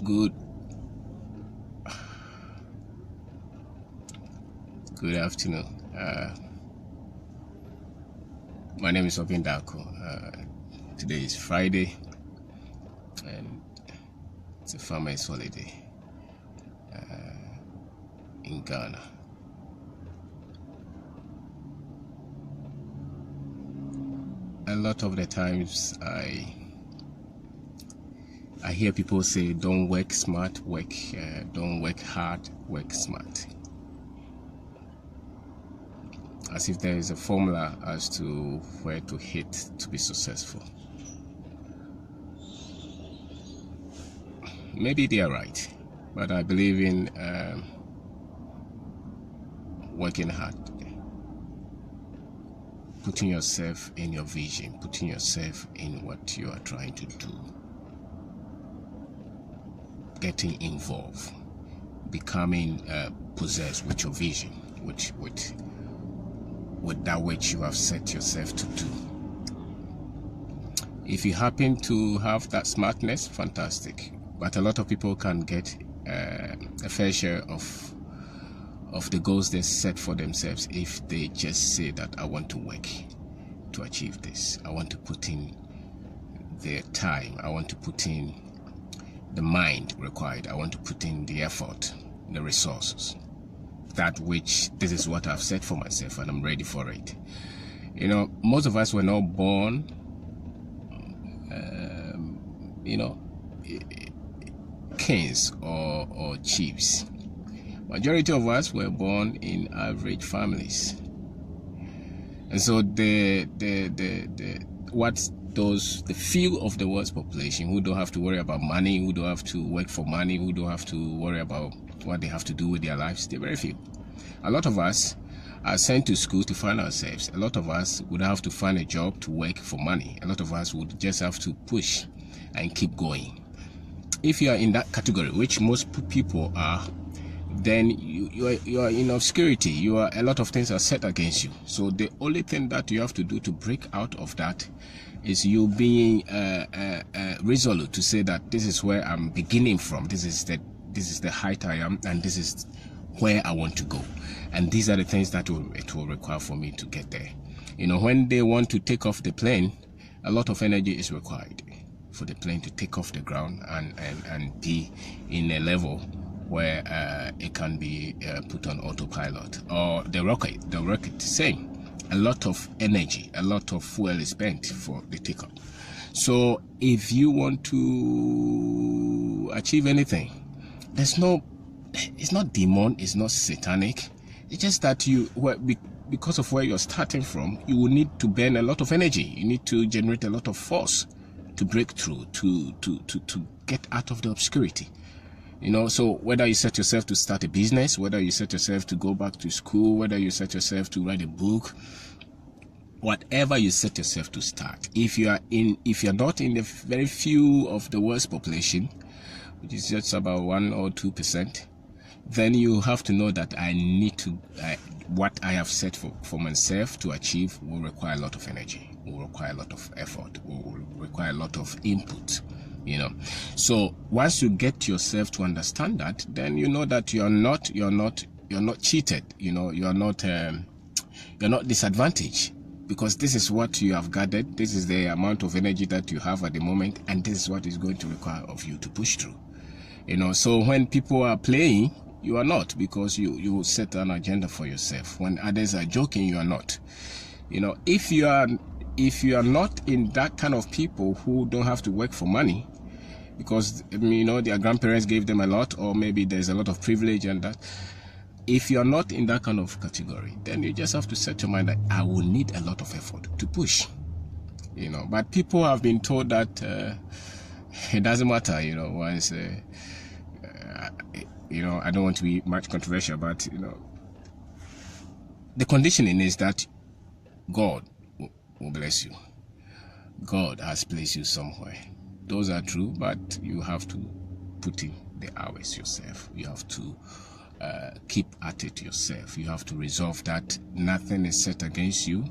Good afternoon. My name is Kwabena. Today is Friday and it's a farmer's holiday in Ghana. A lot of the times I hear people say, don't work smart, don't work hard, work smart. As if there is a formula as to where to hit to be successful. Maybe they are right, but I believe in working hard, putting yourself in your vision, putting yourself in what you are trying to do, getting involved, becoming possessed with your vision, with that which you have set yourself to do. If you happen to have that smartness, fantastic. But a lot of people can get a fair share of the goals they set for themselves if they just say that I want to work to achieve this. I want to put in the time. I want to put in the mind required. I want to put in the effort, the resources. That which, this is what I've set for myself and I'm ready for it. You know, most of us were not born, kings or chiefs. Majority of us were born in average families. And so the few of the world's population who don't have to worry about money, who don't have to work for money, who don't have to worry about what they have to do with their lives, they're very few. A lot of us are sent to school to find ourselves. A lot of us would have to find a job to work for money. A lot of us would just have to push and keep going. If you are in that category, which most people are, then you are in obscurity. A lot of things are set against you. So the only thing that you have to do to break out of that is you being resolute to say that this is where I'm beginning from. This is the height I am, and this is where I want to go. And these are the things that it will require for me to get there. You know, when they want to take off the plane, a lot of energy is required for the plane to take off the ground and be in a level where it can be put on autopilot. Or the rocket, same. A lot of energy, a lot of fuel is spent for the takeoff. So if you want to achieve anything, it's not demon, it's not satanic. It's just that because of where you're starting from, you will need to burn a lot of energy. You need to generate a lot of force to break through, to get out of the obscurity. You know, so whether you set yourself to start a business, whether you set yourself to go back to school, whether you set yourself to write a book, whatever you set yourself to start, if you're not in the very few of the world's population, which is just about 1 or 2%, then you have to know that what I have set for myself to achieve will require a lot of energy, will require a lot of effort, will require a lot of input. You know, so once you get yourself to understand that, then you know that you're not cheated. You know, you're not disadvantaged, because this is what you have gathered. This is the amount of energy that you have at the moment, and this is what is going to require of you to push through. You know, so when people are playing, you are not, because you set an agenda for yourself. When others are joking, you are not. You know, if you are not in that kind of people who don't have to work for money, because their grandparents gave them a lot, or maybe there's a lot of privilege and that. If you're not in that kind of category, then you just have to set your mind that I will need a lot of effort to push. You know, but people have been told that it doesn't matter. You know, once I don't want to be much controversial, but the conditioning is that God will bless you. God has placed you somewhere. Those are true, but you have to put in the hours yourself. You have to keep at it yourself. You have to resolve that nothing is set against you,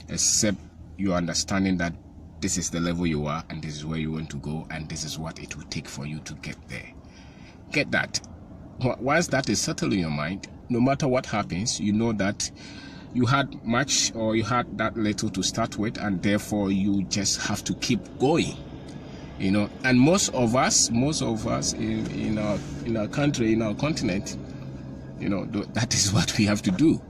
except you understanding that this is the level you are, and this is where you want to go, and this is what it will take for you to get there. Get that. Once that is settled in your mind, no matter what happens, you know that you had much or you had that little to start with, and therefore you just have to keep going. And most of us in our country, in our continent, that is what we have to do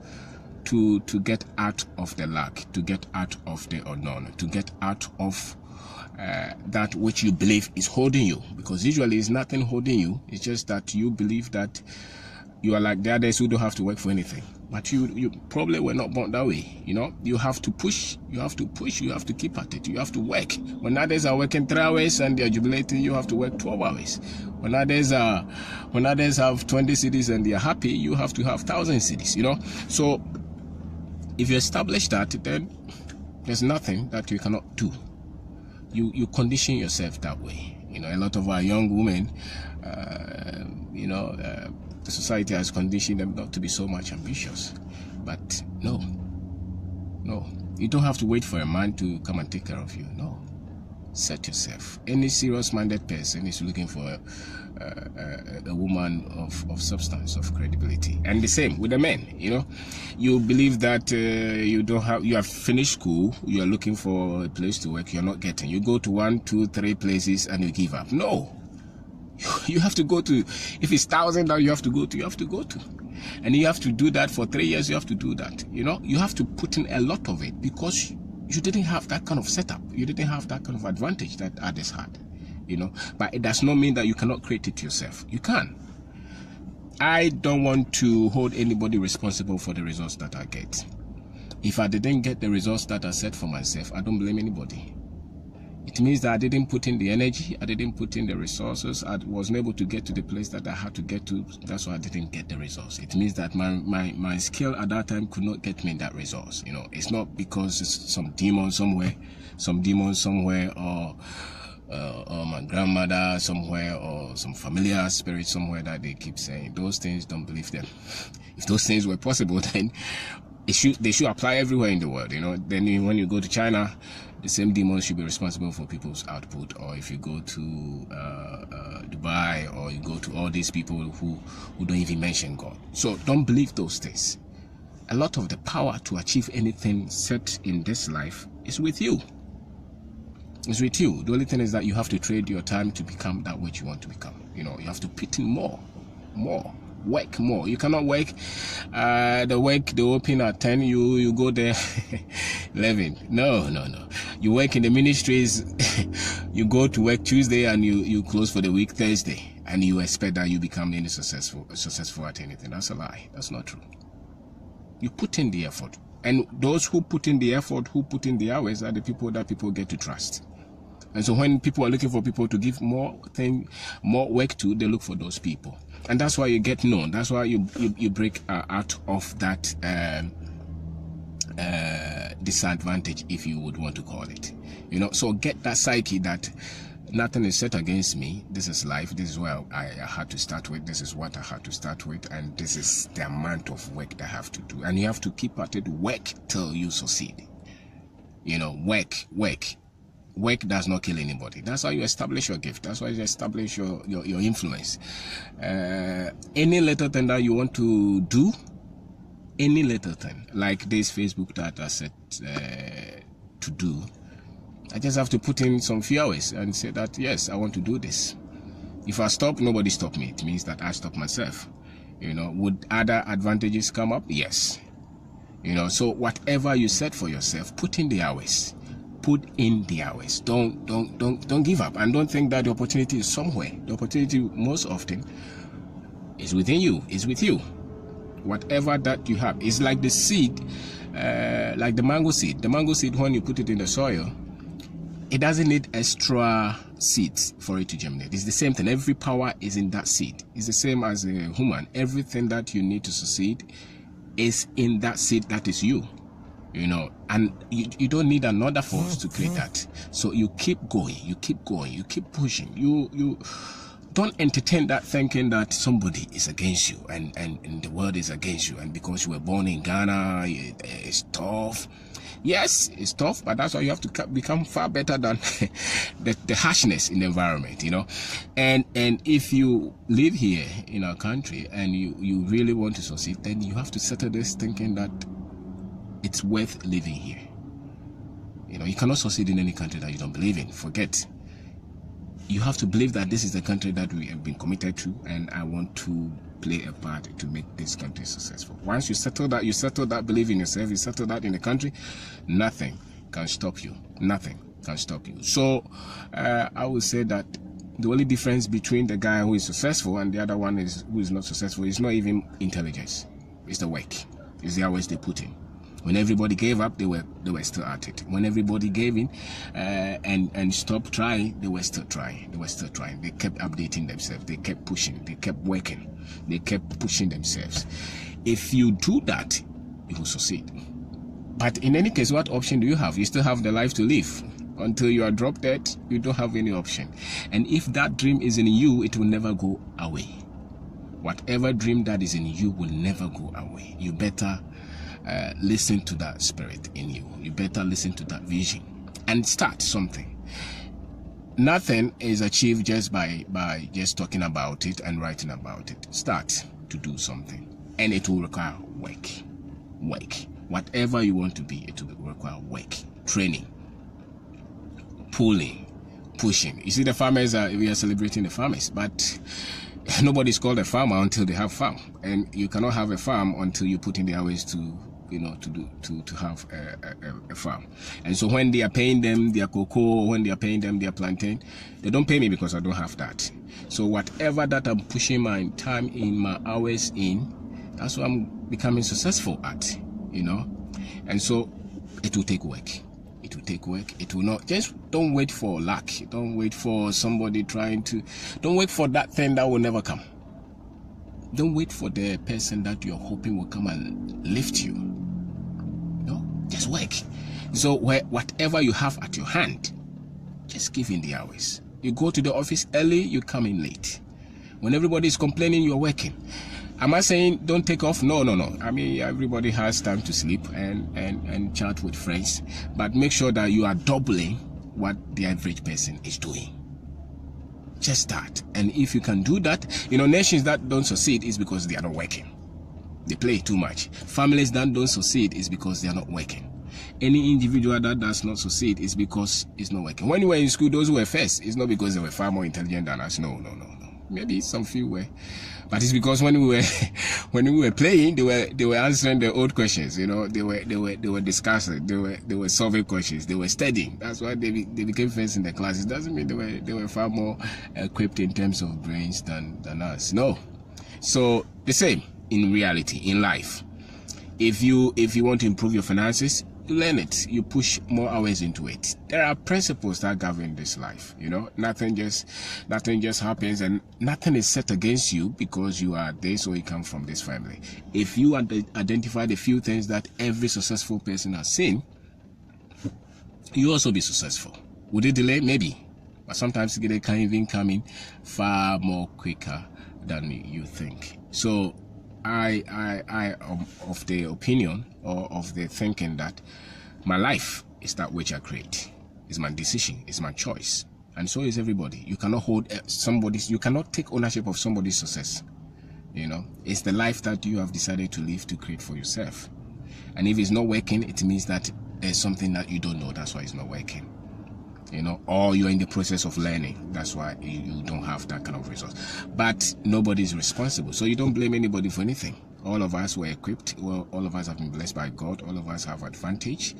to get out of the lack, to get out of the unknown, to get out of that which you believe is holding you. Because usually it's nothing holding you, it's just that you believe that you are like the others who don't have to work for anything. But you probably were not born that way. You have to push, you have to keep at it, you have to work. When others are working 3 hours and they're jubilating, you have to work 12 hours. When others have 20 cities and they're happy, you have to have 1,000 cities. So if you establish that, then there's nothing that you cannot do. You condition yourself that way. A lot of our young women, the society has conditioned them not to be so much ambitious. But no, you don't have to wait for a man to come and take care of you. No, set yourself. Any serious-minded person is looking for a woman of substance, of credibility. And the same with the men. You believe that you have finished school, you are looking for a place to work, you're not getting. You go to 1, 2, 3 places and you give up. No. You have to go to, if it's 1,000 that you have to go to. And you have to do that for 3 years, you have to do that. You have to put in a lot of it because you didn't have that kind of setup. You didn't have that kind of advantage that others had. But it does not mean that you cannot create it yourself. You can. I don't want to hold anybody responsible for the results that I get. If I didn't get the results that I set for myself, I don't blame anybody. It means that I didn't put in the energy, I didn't put in the resources, I wasn't able to get to the place that I had to get to. That's why I didn't get the results. It means that my skill at that time could not get me that results. It's not because it's some demon somewhere, or my grandmother somewhere, or some familiar spirit somewhere that they keep saying. Those things, don't believe them. If those things were possible, then they should apply everywhere in the world. Then when you go to China, the same demons should be responsible for people's output. Or if you go to Dubai, or you go to all these people who don't even mention God. So don't believe those things. A lot of the power to achieve anything set in this life is with you. It's with you. The only thing is that you have to trade your time to become that which you want to become. You have to put in more. Work more. You cannot work they open at 10, you go there 11. No. You work in the ministries, you go to work Tuesday and you close for the week Thursday, and you expect that you become any successful at anything. That's a lie. That's not true. You put in the effort, and those who put in the effort, who put in the hours, are the people that people get to trust. And so when people are looking for people to give more work to, they look for those people. And that's why you get known. That's why you break out of that disadvantage, if you would want to call it. So get that psyche that nothing is set against me. This is life. This is where I had to start with. This is what I had to start with. And this is the amount of work that I have to do. And you have to keep at it. Work till you succeed. Work. Work does not kill anybody. That's how you establish your gift. That's how you establish your influence. Any little thing that you want to do, any little thing, like this Facebook that I said to do, I just have to put in some few hours and say that, yes, I want to do this. If I stop, nobody stop me. It means that I stop myself. Would other advantages come up? Yes. So whatever you set for yourself, put in the hours. Put in the hours. Don't give up, and don't think that the opportunity is somewhere. The opportunity most often is within you. Is with you. Whatever that you have, it's like the seed, like the mango seed. The mango seed, when you put it in the soil, it doesn't need extra seeds for it to germinate. It's the same thing. Every power is in that seed. It's the same as a human. Everything that you need to succeed is in that seed that is you. And you don't need another force to create that. So you keep going, you keep pushing. You don't entertain that thinking that somebody is against you and the world is against you, and because you were born in Ghana, it's tough. Yes, it's tough, but that's why you have to become far better than the harshness in the environment, you know. And if you live here in our country and you really want to succeed, then you have to settle this thinking that it's worth living here. You know, you cannot succeed in any country that you don't believe in. Forget. You have to believe that this is the country that we have been committed to, and I want to play a part to make this country successful. Once you settle that belief in yourself, you settle that in the country, nothing can stop you. Nothing can stop you. So I would say that the only difference between the guy who is successful and the other one who is not successful is not even intelligence. It's the work. It's the hours they put in. When everybody gave up, they were still at it. When everybody gave in and stopped trying, they were still trying. They were still trying. They kept updating themselves. They kept pushing. They kept working. They kept pushing themselves. If you do that, you will succeed. But in any case, what option do you have? You still have the life to live. Until you are drop dead, you don't have any option. And if that dream is in you, it will never go away. Whatever dream that is in you will never go away. You better listen to that spirit in you. You better listen to that vision and start something. Nothing is achieved just by just talking about it and writing about it. Start to do something, and it will require work. Whatever you want to be, it will require work, training, pulling, pushing. You see, the farmers we are celebrating the farmers, but nobody's called a farmer until they have farm, and you cannot have a farm until you put in the hours to have a farm. And so when they are paying them their cocoa, when they are paying them their plantain, they don't pay me because I don't have that. So whatever that I'm pushing my time in, my hours in, that's what I'm becoming successful at, you know. And so it will take work. It will take work. It will not, just don't wait for luck. Don't wait for somebody don't wait for that thing that will never come. Don't wait for the person that you're hoping will come and lift you. No, just work. So whatever you have at your hand, just give in the hours. You go to the office early, you come in late. When everybody is complaining, you're working. Am I saying don't take off? No. I mean, everybody has time to sleep and chat with friends, but make sure that you are doubling what the average person is doing. Just start. And if you can do that, you know, nations that don't succeed is because they are not working. They play too much. Families that don't succeed is because they are not working. Any individual that does not succeed is because it's not working. When you were in school, those who were first, it's not because they were far more intelligent than us. No. Maybe some few were, but it's because when we were playing, they were answering the old questions. You know, they were discussing, they were solving questions, they were studying. That's why they became first in the class. It doesn't mean they were far more equipped in terms of brains than us. No. So the same in reality, in life. If you want to improve your finances, you learn it. You push more hours into it. There are principles that govern this life. You know, nothing just happens, and nothing is set against you because you are this or you come from this family. If you identify the few things that every successful person has seen, you also be successful. Would it delay? Maybe, but sometimes it can even come in far more quicker than you think. So I am of the opinion or of the thinking that my life is that which I create. It's my decision, it's my choice, and so is everybody. You cannot you cannot take ownership of somebody's success. You know, it's the life that you have decided to live to create for yourself. And if it's not working, it means that there's something that you don't know. That's why it's not working. You know, or you're in the process of learning. That's why you don't have that kind of resource. But nobody is responsible, so you don't blame anybody for anything. All of us were equipped. Well, all of us have been blessed by God. All of us have advantage.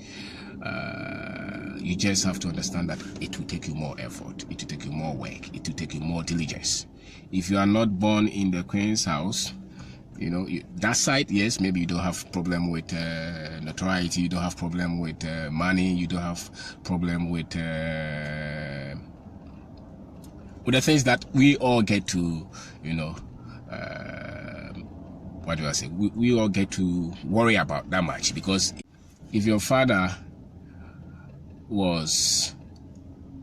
You just have to understand that it will take you more effort. It will take you more work. It will take you more diligence. If you are not born in the Queen's house, you know, that side, yes, maybe you don't have problem with notoriety, you don't have problem with money, you don't have problem with the things that we all get to, you know, what do I say? We all get to worry about that much, because if your father was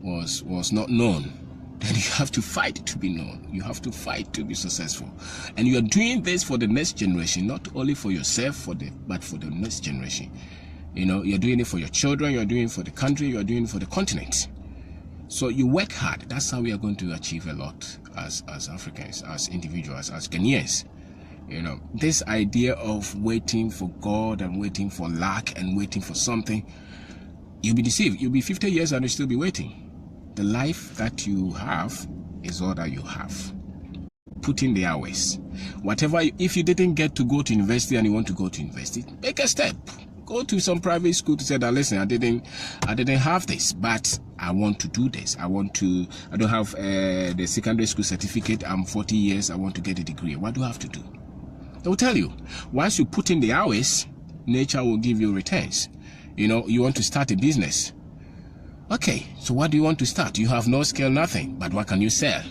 not known, then you have to fight to be known. You have to fight to be successful. And you are doing this for the next generation, not only for yourself, but for the next generation. You know, you're doing it for your children, you're doing it for the country, you're doing it for the continent. So you work hard. That's how we are going to achieve a lot as Africans, as individuals, as Ghanaians. You know, this idea of waiting for God and waiting for luck and waiting for something, you'll be deceived. You'll be 50 years and you'll still be waiting. The life that you have is all that you have. Put in the hours. Whatever, if you didn't get to go to university and you want to go to university, make a step. Go to some private school to say that, listen, I didn't have this, but I want to do this. I don't have the secondary school certificate. I'm 40 years. I want to get a degree. What do I have to do? They will tell you. Once you put in the hours, nature will give you returns. You know, you want to start a business. Okay, so what do you want to start? You have no skill, nothing, but what can you sell?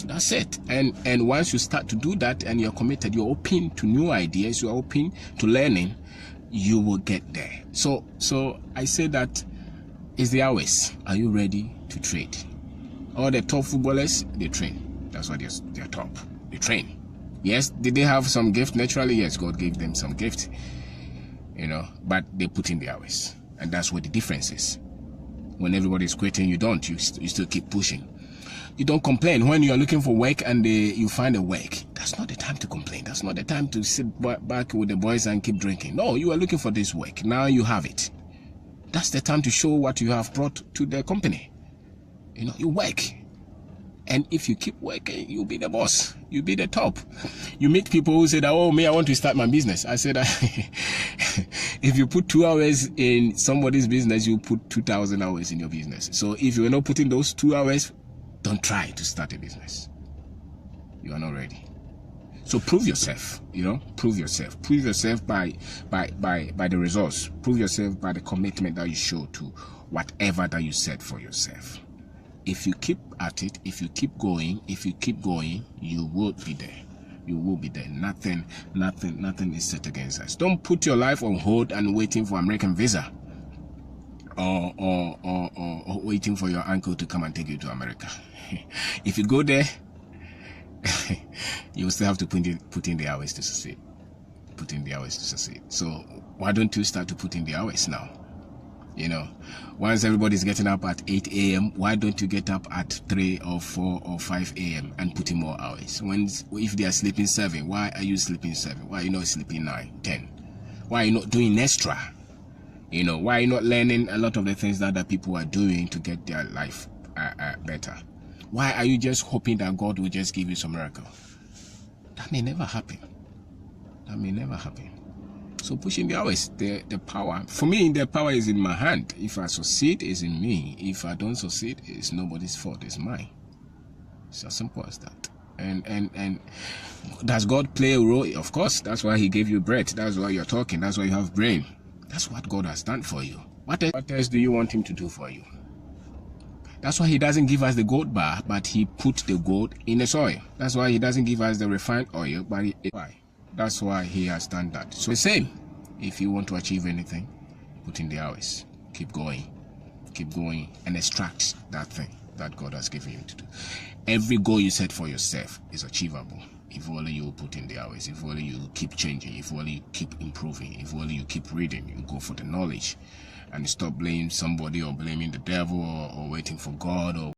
That's it. And once you start to do that and you're committed, you're open to new ideas, you're open to learning, you will get there. So I say that is the hours. Are you ready to trade? All the top footballers, they train. That's why they're top. They train. Yes, did they have some gift naturally? Yes, God gave them some gift. You know, but they put in the hours. And that's what the difference is. When everybody's quitting, you don't. You still keep pushing. You don't complain when you are looking for work and you find a work. That's not the time to complain. That's not the time to sit back with the boys and keep drinking. No, you are looking for this work. Now you have it. That's the time to show what you have brought to the company. You know, you work. And if you keep working, you'll be the boss. You'll be the top. You meet people who say that, oh, me, I want to start my business. I said that if you put 2 hours in somebody's business, you put 2,000 hours in your business. So if you're not putting those 2 hours, don't try to start a business. You are not ready. So prove yourself, you know, prove yourself. Prove yourself by the results. Prove yourself by the commitment that you show to whatever that you set for yourself. If you keep at it, if you keep going, you will be there. You will be there. Nothing is set against us. Don't put your life on hold and waiting for American visa. Or waiting for your uncle to come and take you to America. If you go there, you will still have to put in the hours to succeed. Put in the hours to succeed. So why don't you start to put in the hours now? You know, once everybody's getting up at 8 a.m., why don't you get up at 3 or 4 or 5 a.m. and put in more hours? If they are sleeping 7, why are you sleeping 7? Why are you not sleeping 9, 10? Why are you not doing extra? You know, why are you not learning a lot of the things that other people are doing to get their life better? Why are you just hoping that God will just give you some miracle? That may never happen. That may never happen. So pushing the hours, the power. For me, the power is in my hand. If I succeed, it's in me. If I don't succeed, it's nobody's fault. It's mine. It's as simple as that. And does God play a role? Of course. That's why He gave you breath. That's why you're talking. That's why you have brain. That's what God has done for you. What else do you want Him to do for you? That's why He doesn't give us the gold bar, but He put the gold in the soil. That's why He doesn't give us the refined oil, but why? That's why He has done that. So the same. If you want to achieve anything, put in the hours. Keep going, and extract that thing that God has given you to do. Every goal you set for yourself is achievable. If only you put in the hours, if only you keep changing, if only you keep improving, if only you keep reading, you go for the knowledge, and stop blaming somebody or blaming the devil or waiting for God or